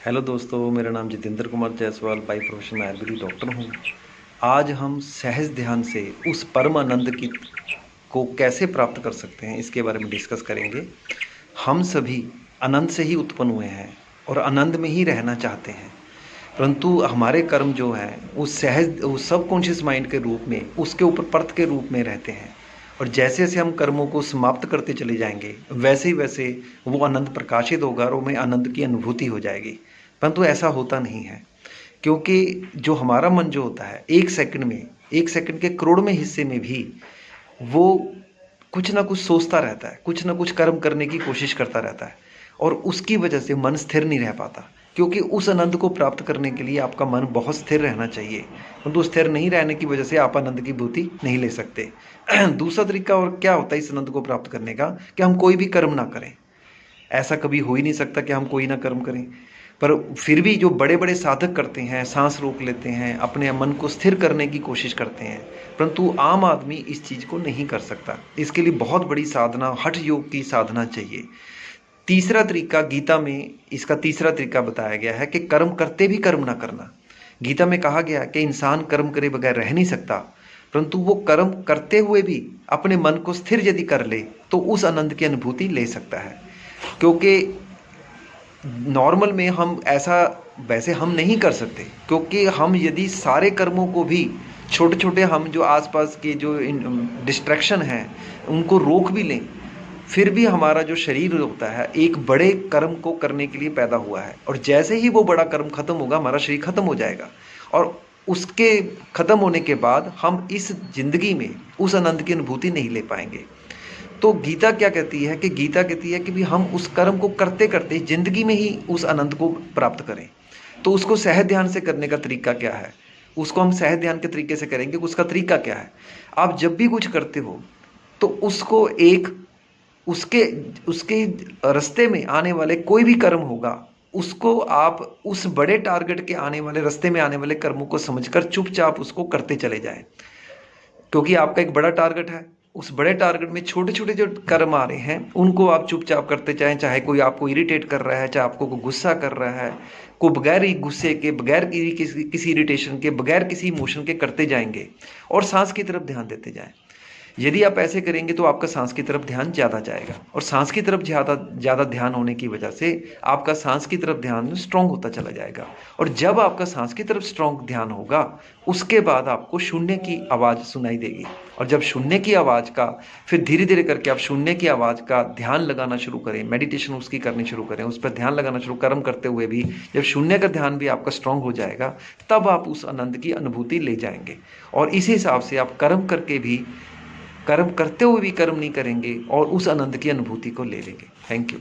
Hello दोस्तों, मेरा नाम जितेंद्र कुमार जायसवाल, बाई प्रोफेशन मैं आयुर्वेदिक डॉक्टर हूँ। आज हम सहज ध्यान से उस परम आनंद की को कैसे प्राप्त कर सकते हैं, इसके बारे में डिस्कस करेंगे। हम सभी आनंद से ही उत्पन्न हुए हैं और आनंद में ही रहना चाहते हैं, परंतु हमारे कर्म जो हैं वो सबकॉन्शियस माइंड के रूप में, उसके ऊपर परत के रूप में रहते हैं। और जैसे जैसे हम कर्मों को समाप्त करते चले जाएंगे, वैसे ही वैसे वो आनंद प्रकाशित होगा और हमें आनंद की अनुभूति हो जाएगी। परंतु ऐसा होता नहीं है, क्योंकि जो हमारा मन जो होता है, एक सेकंड के करोड़वें हिस्से में भी वो कुछ ना कुछ सोचता रहता है, कुछ ना कुछ कर्म करने की कोशिश करता रहता है, और उसकी वजह से मन स्थिर नहीं रह पाता। क्योंकि उस आनंद को प्राप्त करने के लिए आपका मन बहुत स्थिर रहना चाहिए, परंतु स्थिर नहीं रहने की वजह से आप आनंद की भूति नहीं ले सकते। दूसरा तरीका और क्या होता है इस आनंद को प्राप्त करने का, कि हम कोई भी कर्म ना करें। ऐसा कभी हो ही नहीं सकता कि हम कोई ना कर्म करें, पर फिर भी जो बड़े बड़े साधक करते हैं, सांस रोक लेते हैं, अपने मन को स्थिर करने की कोशिश करते हैं, परंतु आम आदमी इस चीज़ को नहीं कर सकता। इसके लिए बहुत बड़ी साधना, हठ योग की साधना चाहिए। तीसरा तरीका गीता में, इसका तीसरा तरीका बताया गया है कि कर्म करते भी कर्म ना करना। गीता में कहा गया कि इंसान कर्म करे बगैर रह नहीं सकता, परंतु वो कर्म करते हुए भी अपने मन को स्थिर यदि कर ले तो उस आनंद की अनुभूति ले सकता है। क्योंकि नॉर्मल में हम ऐसा वैसे हम नहीं कर सकते, क्योंकि हम यदि सारे कर्मों को भी छोटे छोटे, हम जो आसपास के जो डिस्ट्रैक्शन हैं उनको रोक भी लें, फिर भी हमारा जो शरीर होता है एक बड़े कर्म को करने के लिए पैदा हुआ है, और जैसे ही वो बड़ा कर्म खत्म होगा हमारा शरीर खत्म हो जाएगा, और उसके खत्म होने के बाद हम इस जिंदगी में उस आनंद की अनुभूति नहीं ले पाएंगे। तो गीता क्या कहती है, कि गीता कहती है कि भी हम उस कर्म को करते करते जिंदगी में ही उस आनंद को प्राप्त करें। तो उसको सहज ध्यान से करने का तरीका क्या है, उसको हम सहज ध्यान के तरीके से करेंगे। उसका तरीका क्या है, आप जब भी कुछ करते हो तो उसको एक उसके उसके रास्ते में आने वाले कोई भी कर्म होगा, उसको आप उस बड़े टारगेट के आने वाले रास्ते में आने वाले कर्मों को समझकर चुपचाप उसको करते चले जाएं। क्योंकि आपका एक बड़ा टारगेट है, उस बड़े टारगेट में छोटे छोटे जो कर्म आ रहे हैं उनको आप चुपचाप करते जाएं। चाहे कोई आपको इरिटेट कर रहा है, चाहे आपको कोई गुस्सा कर रहा है, को बगैर ही गुस्से के, बगैर किसी इरिटेशन के, बगैर किसी इमोशन के करते जाएंगे, और सांस की तरफ ध्यान देते जाएं। यदि आप ऐसे करेंगे तो आपका सांस की तरफ ध्यान ज़्यादा जाएगा, और सांस की तरफ ज़्यादा ज़्यादा ध्यान होने की वजह से आपका सांस की तरफ ध्यान स्ट्रांग होता चला जाएगा। और जब आपका सांस की तरफ स्ट्रांग ध्यान होगा, उसके बाद आपको शून्य की आवाज़ सुनाई देगी, और जब शून्य की आवाज़ का, फिर धीरे धीरे करके आप शून्य की आवाज़ का ध्यान लगाना शुरू करें, मेडिटेशन उसकी करनी शुरू करें, उस पर ध्यान लगाना शुरू, कर्म करते हुए भी जब शून्य का ध्यान भी आपका स्ट्रांग हो जाएगा, तब आप उस आनंद की अनुभूति ले जाएंगे। और इसी हिसाब से आप कर्म करके भी, कर्म करते हुए भी कर्म नहीं करेंगे और उस आनंद की अनुभूति को ले लेंगे। Thank you.